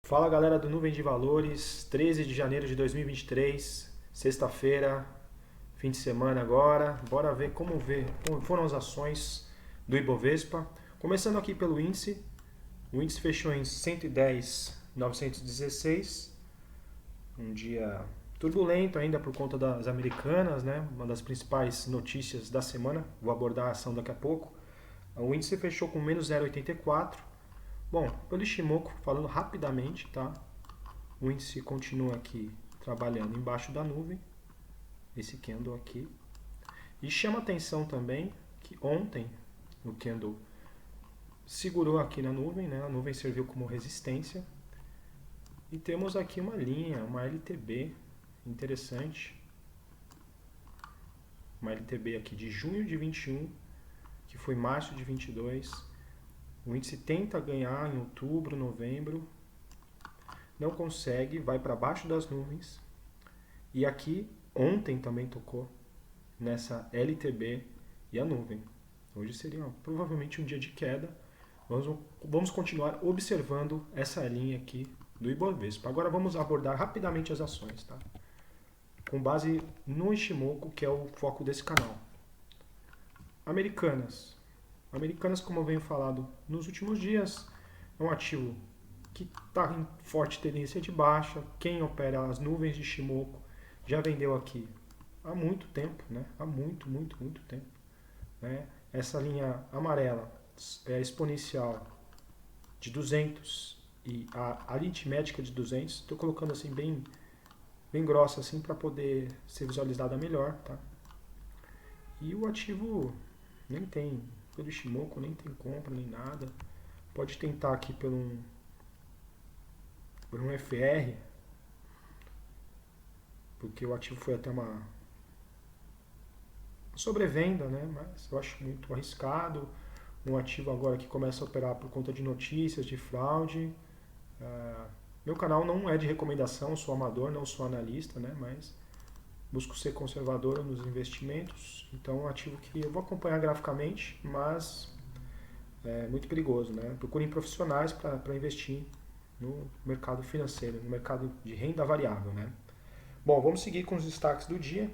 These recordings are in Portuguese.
Fala galera do Nuvem de Valores, 13 de janeiro de 2023, sexta-feira, fim de semana agora. Bora ver como foram as ações do Ibovespa. Começando aqui pelo índice, o índice fechou em 110.916, um dia turbulento ainda por conta das americanas, né? Uma das principais notícias da semana, vou abordar a ação daqui a pouco. O índice fechou com menos 0,84. Bom, pelo Ishimoku, falando rapidamente, tá? O índice continua aqui trabalhando embaixo da nuvem, esse candle aqui. E chama atenção também que ontem o candle segurou aqui na nuvem, né? A nuvem serviu como resistência. E temos aqui uma linha, uma LTB interessante. Uma LTB aqui de junho de 21, que foi março de 22. O índice tenta ganhar em outubro, novembro, não consegue, vai para baixo das nuvens. E aqui, ontem também tocou nessa LTB e a nuvem. Hoje seria provavelmente um dia de queda. Vamos continuar observando essa linha aqui do Ibovespa. Agora vamos abordar rapidamente as ações, tá? Com base no Ishimoku, que é o foco desse canal. Americanas. Americanas, como eu venho falado nos últimos dias, é um ativo que está em forte tendência de baixa. Quem opera as nuvens de Ishimoku já vendeu aqui há muito tempo, né? Há muito tempo. Né? Essa linha amarela é exponencial de 200 e a aritmética de 200. Estou colocando assim bem grossa assim para poder ser visualizada melhor, tá? E o ativo nem tem, pelo Ishimoku nem tem compra nem nada. Pode tentar aqui por um FR, porque o ativo foi até uma sobrevenda, né? Mas eu acho muito arriscado. Um ativo agora que começa a operar por conta de notícias, de fraude. Meu canal não é de recomendação, sou amador, não sou analista, né? Mas busco ser conservador nos investimentos. Então é um ativo que eu vou acompanhar graficamente, mas é muito perigoso, né? Procurem profissionais para investir no mercado financeiro, no mercado de renda variável, né? Bom, vamos seguir com os destaques do dia.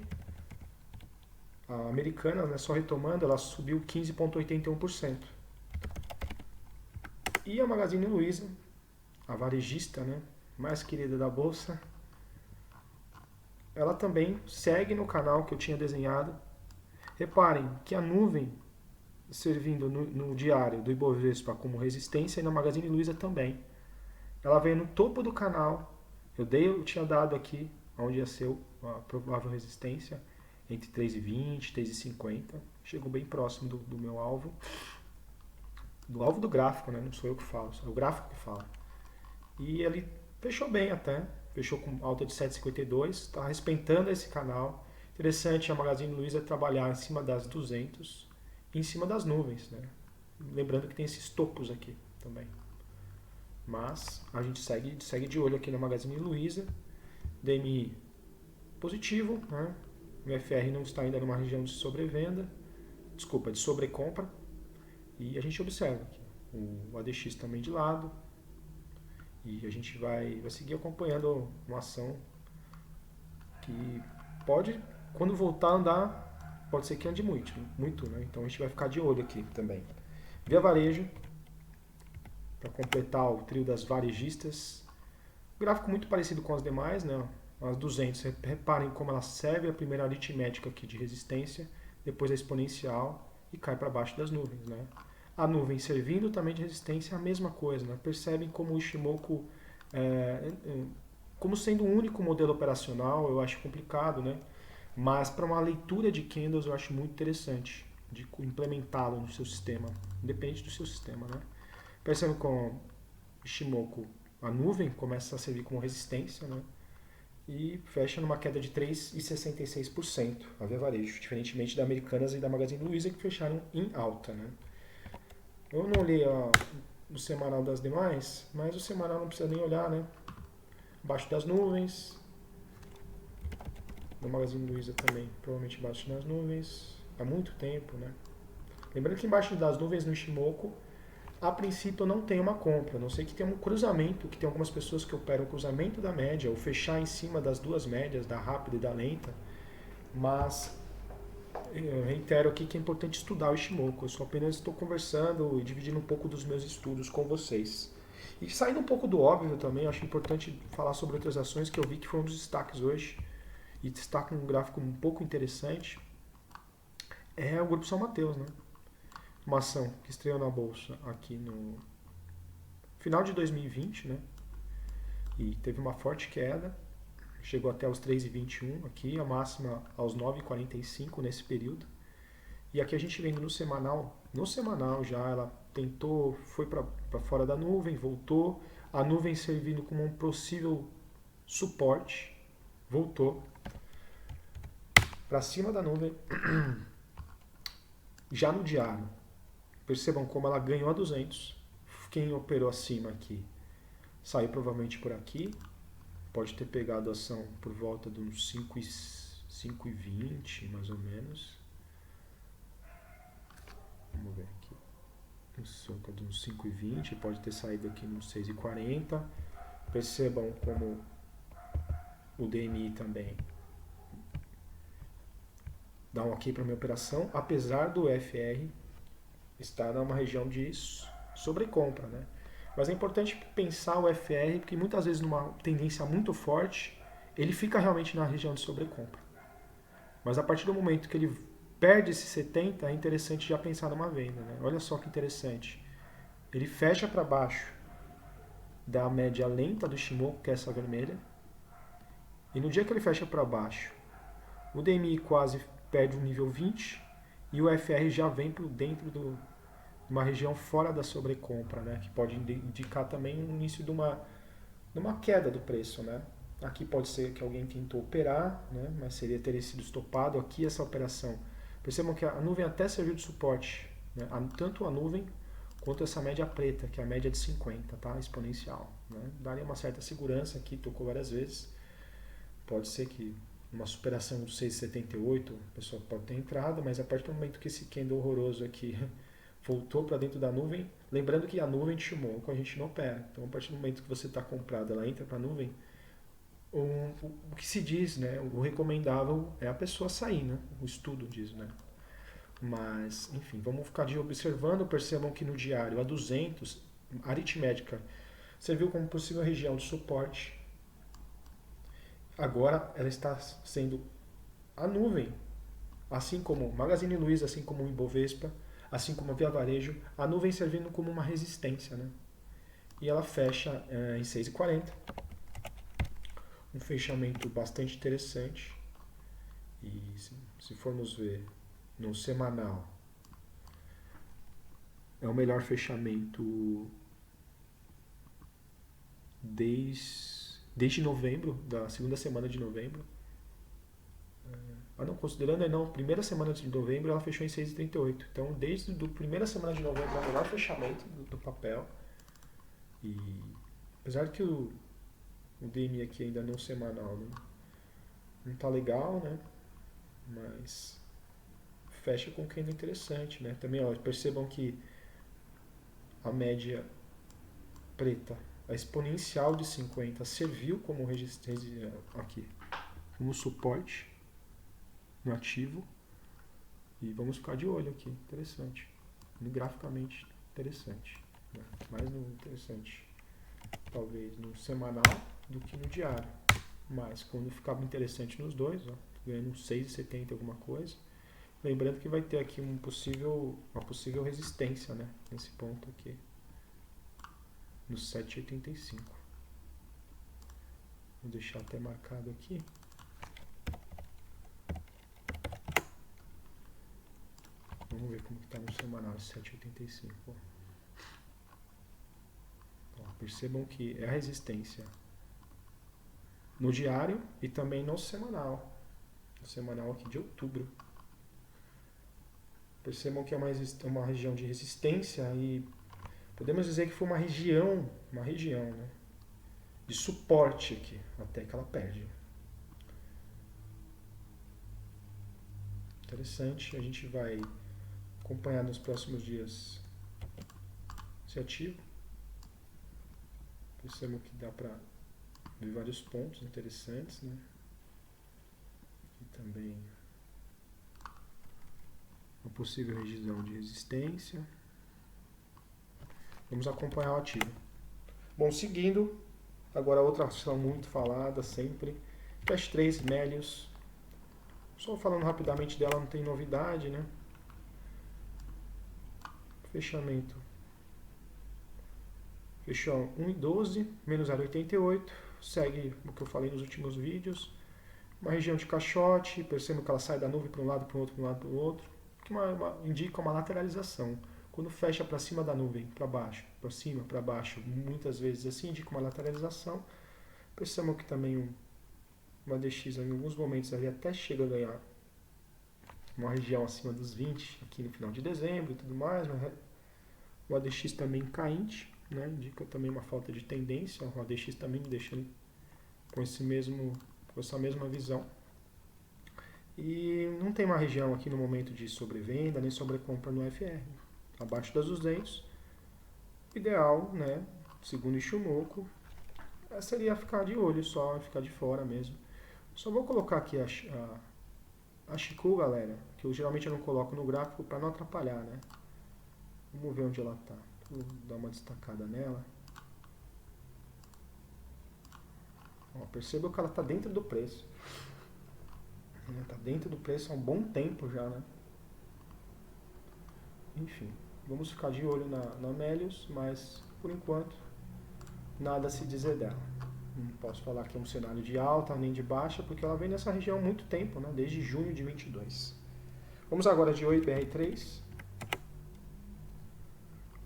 A americana, né, só retomando, ela subiu 15,81%. E a Magazine Luiza, a varejista, né, mais querida da bolsa, ela também segue no canal que eu tinha desenhado. Reparem que a nuvem servindo no diário do Ibovespa como resistência e na Magazine Luiza também. Ela veio no topo do canal. Eu tinha dado aqui onde ia ser a provável resistência entre 3,20 e 3,50. Chegou bem próximo do meu alvo. Do alvo do gráfico, né? Não sou eu que falo, é o gráfico que fala. E ele fechou bem até. Fechou com alta de 7,52. Está respeitando esse canal. Interessante a Magazine Luiza trabalhar em cima das 200 e em cima das nuvens, né? Lembrando que tem esses topos aqui também. Mas a gente segue de olho aqui na Magazine Luiza. DMI positivo, né? O FR não está ainda numa região de sobrevenda, desculpa, de sobrecompra. E a gente observa aqui o ADX também de lado. E a gente vai seguir acompanhando uma ação que pode, quando voltar a andar, pode ser que ande muito, né? Então a gente vai ficar de olho aqui também. Via Varejo, para completar o trio das varejistas. Gráfico muito parecido com as demais, né? As 200, reparem como ela serve a primeira aritmética aqui de resistência, depois a exponencial e cai para baixo das nuvens, né? A nuvem servindo também de resistência, a mesma coisa, né? Percebem como o Ishimoku, como sendo um único modelo operacional, eu acho complicado, né? Mas para uma leitura de candles eu acho muito interessante de implementá-lo no seu sistema, independente do seu sistema, né? Percebem com o Ishimoku, a nuvem começa a servir como resistência, né? E fecha numa queda de 3,66% a Via Varejo, diferentemente da Americanas e da Magazine Luiza, que fecharam em alta, né? Eu não li o semanal das demais, mas o semanal não precisa nem olhar, né? Abaixo das nuvens. No Magazine Luiza também, provavelmente abaixo das nuvens. Há muito tempo, né? Lembrando que embaixo das nuvens no Ishimoku, a princípio eu não tenho uma compra, a não sei que tem um cruzamento, que tem algumas pessoas que operam o cruzamento da média, ou fechar em cima das duas médias, da rápida e da lenta, mas eu reitero aqui que é importante estudar o Ishimoku, eu só apenas estou conversando e dividindo um pouco dos meus estudos com vocês. E saindo um pouco do óbvio também, eu acho importante falar sobre outras ações que eu vi que foi um dos destaques hoje, e destaca um gráfico um pouco interessante, é o Grupo São Mateus, né? Uma ação que estreou na bolsa aqui no final de 2020, né? E teve uma forte queda, chegou até os 3,21 aqui, a máxima aos 9,45 nesse período. E aqui a gente vendo no semanal já ela tentou, foi para fora da nuvem, voltou, a nuvem servindo como um possível suporte, voltou para cima da nuvem, já no diário. Percebam como ela ganhou a 200. Quem operou acima aqui saiu provavelmente por aqui. Pode ter pegado a ação por volta de uns 5,20 mais ou menos. Vamos ver aqui. Cerca de uns 5,20. Pode ter saído aqui nos 6,40. Percebam como o DMI também dá um ok para minha operação, apesar do FR estar numa região de sobrecompra, né? Mas é importante pensar o FR, porque muitas vezes numa tendência muito forte, ele fica realmente na região de sobrecompra. Mas a partir do momento que ele perde esse 70, é interessante já pensar numa venda, né? Olha só que interessante. Ele fecha para baixo da média lenta do Shimoku, que é essa vermelha, e no dia que ele fecha para baixo, o DMI quase perde o nível 20 e o FR já vem por dentro de uma região fora da sobrecompra, né? Que pode indicar também o início de uma queda do preço, né? Aqui pode ser que alguém tentou operar, né? Mas seria ter sido estopado aqui essa operação. Percebam que a nuvem até serviu de suporte, né? Tanto a nuvem quanto essa média preta, que é a média de 50, tá? Exponencial, né? Daria uma certa segurança aqui, tocou várias vezes. Pode ser que uma superação do 6,78 a pessoa pode ter entrado, mas a partir do momento que esse candle horroroso aqui voltou para dentro da nuvem, lembrando que a nuvem de Shimoku a gente não opera. Então, a partir do momento que você está comprado, ela entra para a nuvem, o que se diz, né, o recomendável é a pessoa sair, né? O estudo diz, né? Mas, enfim, vamos ficar de observando, percebam que no diário a 200, aritmética, serviu como possível região de suporte. Agora ela está sendo a nuvem, assim como Magazine Luiza, assim como o Ibovespa, assim como a Via Varejo, a nuvem servindo como uma resistência, né? E ela fecha em 6,40, um fechamento bastante interessante. E se formos ver no semanal, é o melhor fechamento desde novembro, da segunda semana de novembro. Não, considerando não, primeira semana de novembro ela fechou em 6,38. Então, desde a primeira semana de novembro é o melhor fechamento do papel. E apesar que o DMI aqui ainda não semanal não tá legal, né? Mas fecha com candle interessante, né? Também, ó, percebam que a média preta, a exponencial de 50 serviu como aqui, como suporte no ativo. E vamos ficar de olho aqui, interessante. Graficamente interessante. Né? Mais interessante, talvez no semanal do que no diário. Mas quando ficava interessante nos dois, ó, ganhando 6,70 alguma coisa. Lembrando que vai ter aqui uma possível resistência, né? Nesse ponto aqui. No 7,85. Vou deixar até marcado aqui. Vamos ver como está no semanal, 7,85. Percebam que é a resistência no diário e também no semanal. No semanal aqui de outubro. Percebam que é uma região de resistência e podemos dizer que foi uma região, né, de suporte aqui, até que ela perde. Interessante, a gente vai acompanhar nos próximos dias esse ativo. Percebam que dá para ver vários pontos interessantes, né? E também uma possível região de resistência. Vamos acompanhar o ativo. Bom, seguindo, agora outra ação muito falada sempre, Cash 3 Melius. Só falando rapidamente dela, não tem novidade, né? Fechamento. Fechou 1,12, menos 0,88. Segue o que eu falei nos últimos vídeos. Uma região de caixote, percebam que ela sai da nuvem para um lado, para o outro, para um lado, para o outro. Que indica uma lateralização. Quando fecha para cima da nuvem, para baixo, para cima, para baixo, muitas vezes assim, indica uma lateralização. Percebam que também uma DX em alguns momentos ali até chega a ganhar uma região acima dos 20 aqui no final de dezembro e tudo mais. O ADX também cainte, né? Indica também uma falta de tendência. O ADX também deixando com essa mesma visão. E não tem uma região aqui no momento de sobrevenda nem sobrecompra no FR. Abaixo das 200. Ideal, né? Segundo Ishimoku, seria ficar de olho só, ficar de fora mesmo. Só vou colocar aqui a Chikou, galera, que eu geralmente não coloco no gráfico para não atrapalhar, né? Vamos ver onde ela está. Vou dar uma destacada nela. Ó, perceba que ela está dentro do preço. Está dentro do preço há um bom tempo já, né? Enfim, vamos ficar de olho na Melius, mas por enquanto nada a se dizer dela. Não posso falar que é um cenário de alta nem de baixa, porque ela vem nessa região há muito tempo, né? Desde junho de 22. Vamos agora de Oi BR3.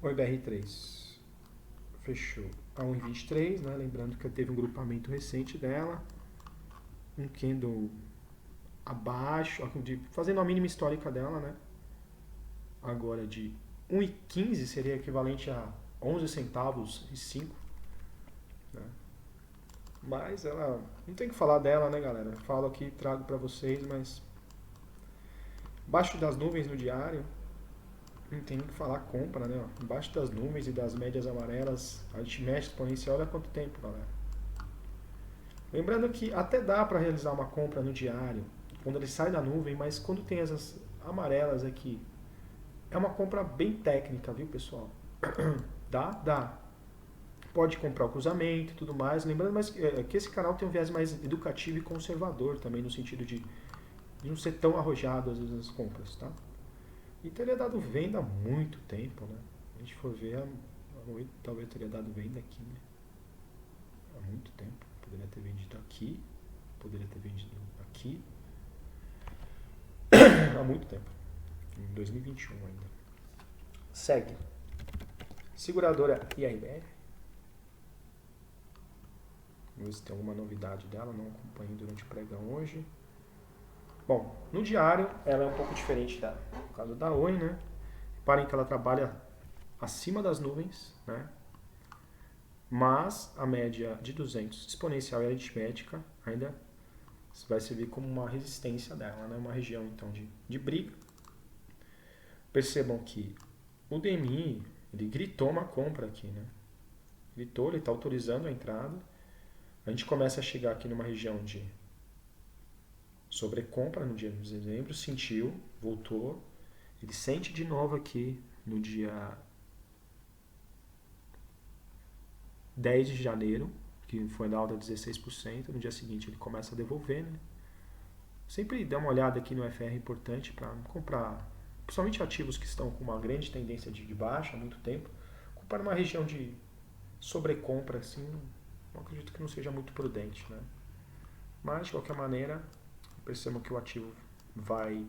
Oi BR3 fechou a 1,23, né? Lembrando que teve um grupamento recente dela, um candle abaixo, fazendo a mínima histórica dela, né? Agora de 1,15 seria equivalente a 11 centavos e 5, né? Mas ela, não tem que falar dela, né, galera? Eu falo aqui, trago para vocês, mas abaixo das nuvens no diário, não tem que falar compra, né? Embaixo das nuvens e das médias amarelas, a gente mexe exponencial, olha quanto tempo, galera. Lembrando que até dá para realizar uma compra no diário, quando ele sai da nuvem, mas quando tem essas amarelas aqui, é uma compra bem técnica, viu, pessoal? Dá. Pode comprar o cruzamento e tudo mais. Lembrando que esse canal tem um viés mais educativo e conservador também, no sentido de não ser tão arrojado às vezes nas compras, tá? E teria dado venda há muito tempo, né? Se a gente for ver, talvez teria dado venda aqui, né? Há muito tempo. Poderia ter vendido aqui, poderia ter vendido aqui. Há muito tempo. Em 2021 ainda. Segue. Seguradora IRBR. Vamos ver se tem alguma novidade dela. Não acompanhei durante o pregão hoje. Bom, no diário ela é um pouco diferente no caso da Oi, né? Reparem que ela trabalha acima das nuvens, né? Mas a média de 200 exponencial e aritmética ainda vai servir como uma resistência dela, né? Uma região então de briga. Percebam que o DMI ele gritou uma compra aqui, né? Gritou, ele está autorizando a entrada. A gente começa a chegar aqui numa região de sobrecompra no dia de dezembro, sentiu, voltou. Ele sente de novo aqui no dia 10 de janeiro, que foi da alta de 16%. No dia seguinte ele começa a devolver, né? Sempre dá uma olhada aqui no FR importante para comprar, principalmente ativos que estão com uma grande tendência de baixa há muito tempo. Comprar uma região de sobrecompra, assim, eu acredito que não seja muito prudente, né? Mas, de qualquer maneira, percebam que o ativo vai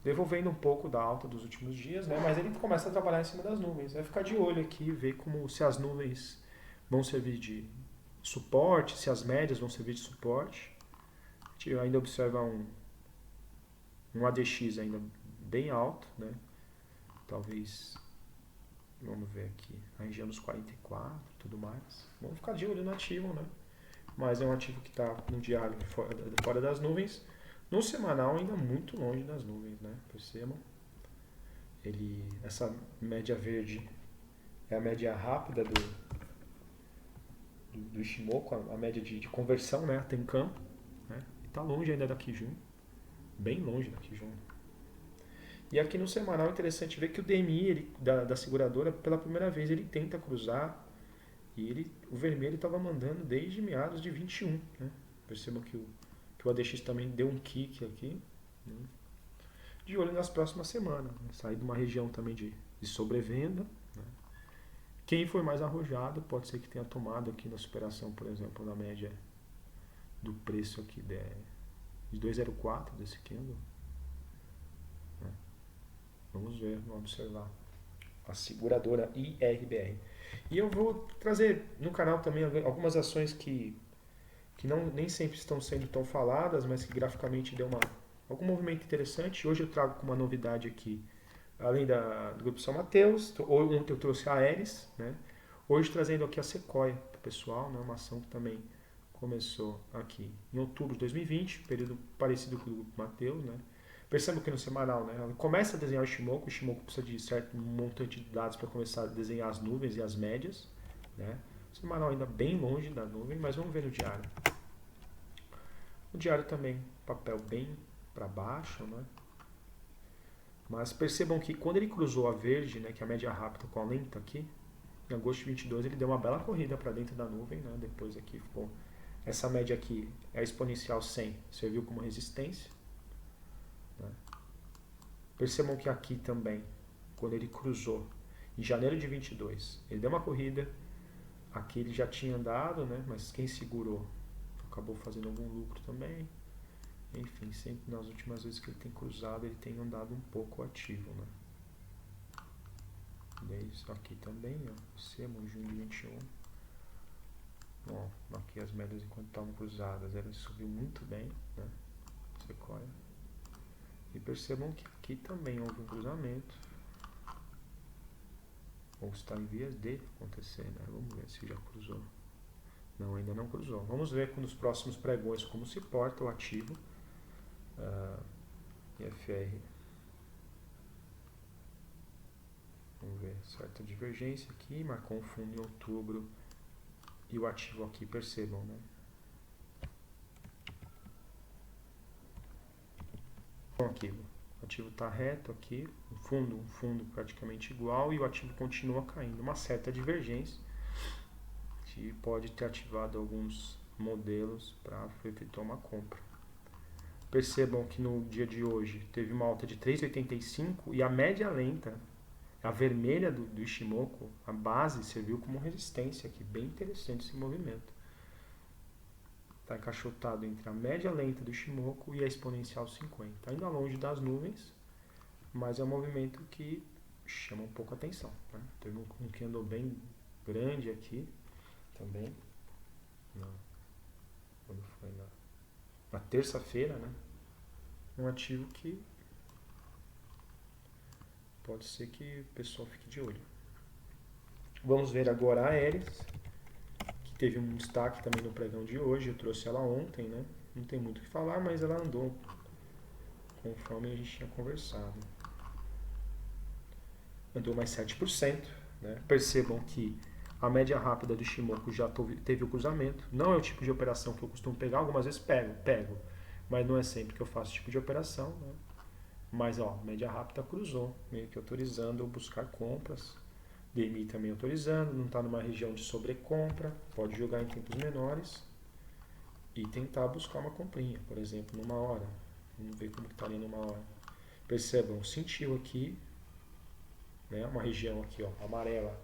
devolvendo um pouco da alta dos últimos dias, né? Mas ele começa a trabalhar em cima das nuvens. Vai ficar de olho aqui, ver se as nuvens vão servir de suporte, se as médias vão servir de suporte. A gente ainda observa um ADX ainda bem alto, né? Talvez, vamos ver aqui, a região dos 44 e tudo mais. Vamos ficar de olho no ativo, né? Mas é um ativo que está no diário fora das nuvens. No semanal ainda muito longe das nuvens, né? Percebam. Essa média verde é a média rápida do Ishimoku, a média de conversão, né? Tenkan, né? E tá longe ainda da Kijun, bem longe da Kijun. E aqui no semanal é interessante ver que o DMI da seguradora, pela primeira vez, ele tenta cruzar e o vermelho estava mandando desde meados de 21. Né? Percebam que o ADX também deu um kick aqui. Né? De olho nas próximas semanas. Né? Sair de uma região também de sobrevenda. Né? Quem foi mais arrojado pode ser que tenha tomado aqui na superação, por exemplo, na média do preço aqui de 2,04 desse candle. Né? Vamos ver, vamos observar. A seguradora IRBR. E eu vou trazer no canal também algumas ações que nem sempre estão sendo tão faladas, mas que graficamente deu algum movimento interessante. Hoje eu trago com uma novidade aqui, além do Grupo São Mateus, ontem eu trouxe a Aeres, né? Hoje trazendo aqui a Sequoia para o pessoal, né? Uma ação que também começou aqui em outubro de 2020, período parecido com o Grupo Mateus, né? Percebam que no semanal, né, ela começa a desenhar o Ishimoku precisa de certo montante de dados para começar a desenhar as nuvens e as médias. Né? O semanal ainda bem longe da nuvem, mas vamos ver no diário. O diário também, papel bem para baixo, né? Mas percebam que quando ele cruzou a verde, né, que é a média rápida com a lenta aqui, em agosto de 22 ele deu uma bela corrida para dentro da nuvem, né? Depois aqui ficou, essa média aqui é a exponencial 100, serviu como resistência. Né? Percebam que aqui também, quando ele cruzou em janeiro de 22, ele deu uma corrida, aqui ele já tinha andado, né? Mas quem segurou acabou fazendo algum lucro também. Enfim, sempre nas últimas vezes que ele tem cruzado, ele tem andado um pouco ativo. Né? Desde aqui também, ó, percebam, junho de 21. Ó, aqui as médias enquanto estavam cruzadas, ele subiu muito bem, né? Sequoia. E percebam que aqui também houve um cruzamento. Ou está em vias de acontecer, né? Vamos ver se já cruzou. Não, ainda não cruzou. Vamos ver nos próximos pregões como se porta o ativo. IFR. Vamos ver, certa divergência aqui, marcou um fundo em outubro. E o ativo aqui, percebam, né? Bom, aqui, o ativo está reto aqui, um fundo praticamente igual e o ativo continua caindo. Uma certa divergência que pode ter ativado alguns modelos para efetuar uma compra. Percebam que no dia de hoje teve uma alta de 3,85 e a média lenta, a vermelha do Ishimoku, a base, serviu como resistência aqui. Bem interessante esse movimento. Está encaixotado entre a média lenta do Ishimoku e a exponencial 50. Ainda longe das nuvens, mas é um movimento que chama um pouco a atenção. Né? Teve um candle bem grande aqui também. Quando foi na terça-feira, né? Um ativo que pode ser que o pessoal fique de olho. Vamos ver agora a Aeres, que teve um destaque também no pregão de hoje. Eu trouxe ela ontem, né? Não tem muito o que falar, mas ela andou conforme a gente tinha conversado. Andou mais 7%. Né? Percebam que a média rápida do Ishimoku já teve o cruzamento. Não é o tipo de operação que eu costumo pegar. Algumas vezes pego. Mas não é sempre que eu faço esse tipo de operação. Né? Mas, ó, média rápida cruzou, meio que autorizando eu buscar compras. DMI também autorizando, não está numa região de sobrecompra, pode jogar em tempos menores e tentar buscar uma comprinha, por exemplo, numa hora. Vamos ver como está ali numa hora. Percebam, sentiu aqui, né, uma região aqui, ó, amarela,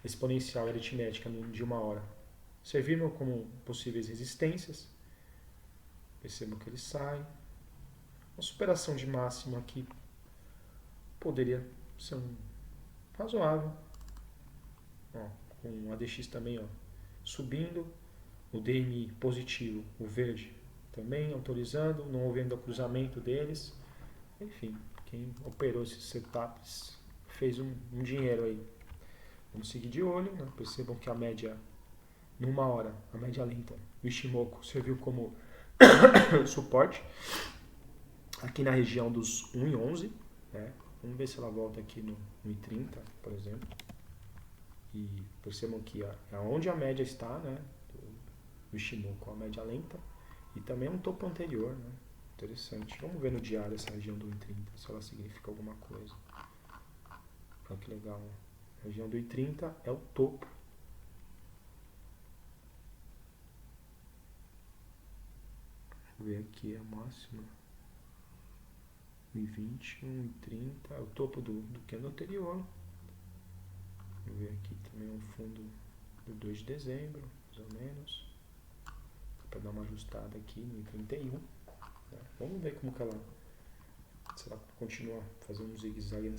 exponencial e aritmética de uma hora. Serviram como possíveis resistências. Percebam que ele sai. Uma superação de máximo aqui poderia ser razoável. Ó, com o ADX também, ó, subindo. O DMI positivo, o verde também autorizando. Não houve ainda o cruzamento deles. Enfim, quem operou esses setups fez um dinheiro aí. Vamos seguir de olho. Né? Percebam que a média, numa hora, a média lenta do Ishimoku serviu como suporte aqui na região dos 1,11, né? Vamos ver se ela volta aqui no 1,30, por exemplo. E percebam que aonde a média está, né, do Ishimoku, a média lenta, e também um topo anterior, né? Interessante. Vamos ver no diário essa região do 1,30, se ela significa alguma coisa. Olha que legal. A região do 1,30 é o topo. Vamos ver aqui a máxima. 1,20, 1,30, é o topo do candle anterior. Vamos ver aqui também um fundo do 2 de dezembro, mais ou menos. Para dar uma ajustada aqui no 1,31. Né? Vamos ver como que ela, se ela continua fazendo um zigue-zague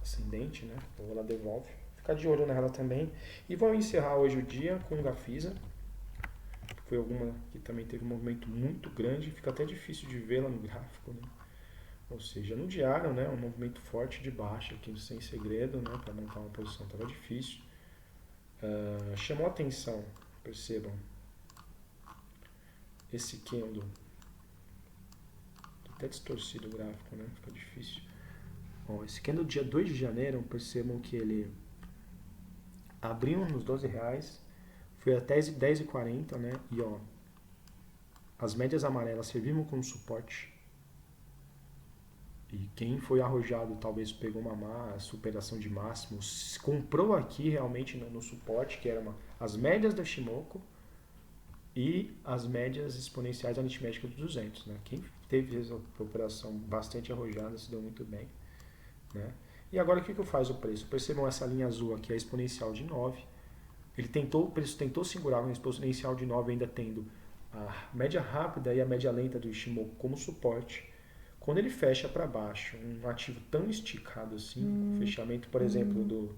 ascendente, né? Ou ela devolve. Ficar de olho nela também. E vou encerrar hoje o dia com o Gafisa. Foi alguma que também teve um movimento muito grande. Fica até difícil de vê-la no gráfico, né? Ou seja, no diário, né, um movimento forte de baixa aqui sem segredo, né, para montar uma posição estava difícil. Chamou atenção, percebam, esse candle, até distorcido o gráfico, né, fica difícil. Bom, esse candle dia 2 de janeiro, percebam que ele abriu nos R$12, foi até 10,40, né, e ó, as médias amarelas serviram como suporte. E quem foi arrojado talvez pegou uma má superação de máximos, comprou aqui realmente no suporte, que eram as médias da Ishimoku e as médias exponenciais aritméticas dos 200. Né? Quem teve essa operação bastante arrojada se deu muito bem. Né? E agora o que faz o preço? Percebam essa linha azul aqui, a exponencial de 9. O preço tentou segurar uma exponencial de 9 ainda tendo a média rápida e a média lenta do Ishimoku como suporte. Quando ele fecha para baixo, um ativo tão esticado assim, fechamento, por exemplo,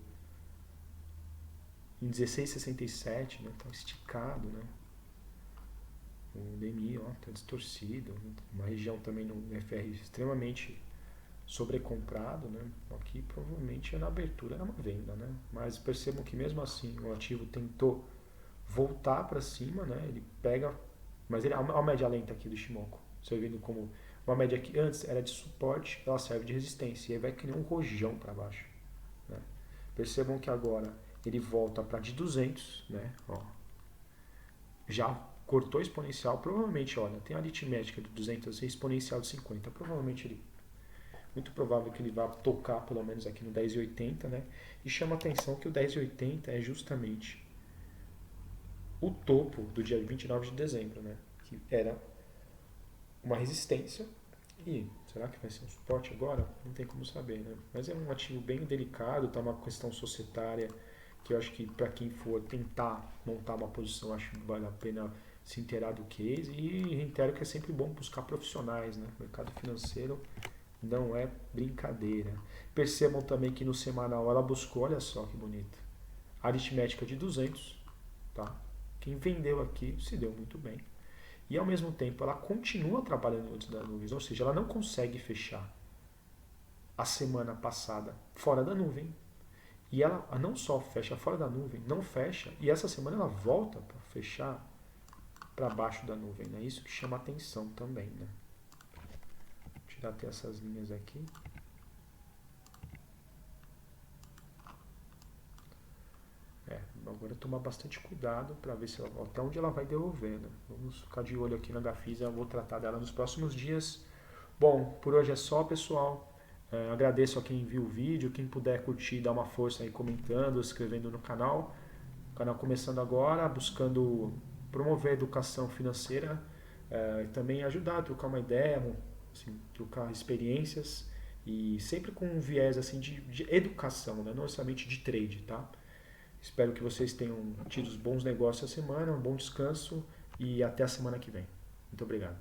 em 16,67, né, tão esticado, né? O DMI, ó, tá distorcido, uma região também no FR extremamente sobrecomprado, né? Aqui provavelmente na abertura era uma venda, né? Mas percebam que mesmo assim o ativo tentou voltar para cima, né? Ele pega, mas ele a média lenta aqui do Ishimoku, servindo como uma média que antes era de suporte, ela serve de resistência. E aí vai criar um rojão para baixo. Né? Percebam que agora ele volta para de 200. Né? Ó, já cortou exponencial. Provavelmente, olha, tem a aritmética de 200 e exponencial de 50. Provavelmente muito provável que ele vá tocar pelo menos aqui no 10,80. Né? E chama a atenção que o 10,80 é justamente o topo do dia 29 de dezembro. Né? Que era uma resistência. E será que vai ser um suporte agora? Não tem como saber, né? Mas é um ativo bem delicado, tá uma questão societária que eu acho que para quem for tentar montar uma posição, acho que vale a pena se inteirar do case. E reitero que é sempre bom buscar profissionais, né? O mercado financeiro não é brincadeira. Percebam também que no semanal ela buscou, olha só que bonito, aritmética de 200, tá? Quem vendeu aqui se deu muito bem. E ao mesmo tempo ela continua trabalhando antes das nuvens, ou seja, ela não consegue fechar a semana passada fora da nuvem. E ela não só fecha fora da nuvem, não fecha, e essa semana ela volta para fechar para baixo da nuvem. Né? Isso que chama atenção também. Né? Vou tirar até essas linhas aqui. Agora tomar bastante cuidado para ver se ela, até onde ela vai devolver. Né? Vamos ficar de olho aqui na Gafisa, eu vou tratar dela nos próximos dias. Bom, por hoje é só, pessoal. Agradeço a quem viu o vídeo, quem puder curtir, dar uma força aí comentando, se inscrevendo no canal. O canal começando agora, buscando promover a educação financeira e também ajudar a trocar uma ideia, assim, trocar experiências e sempre com um viés assim, de educação, né? Não necessariamente de trade, tá? Espero que vocês tenham tido bons negócios essa semana, um bom descanso e até a semana que vem. Muito obrigado.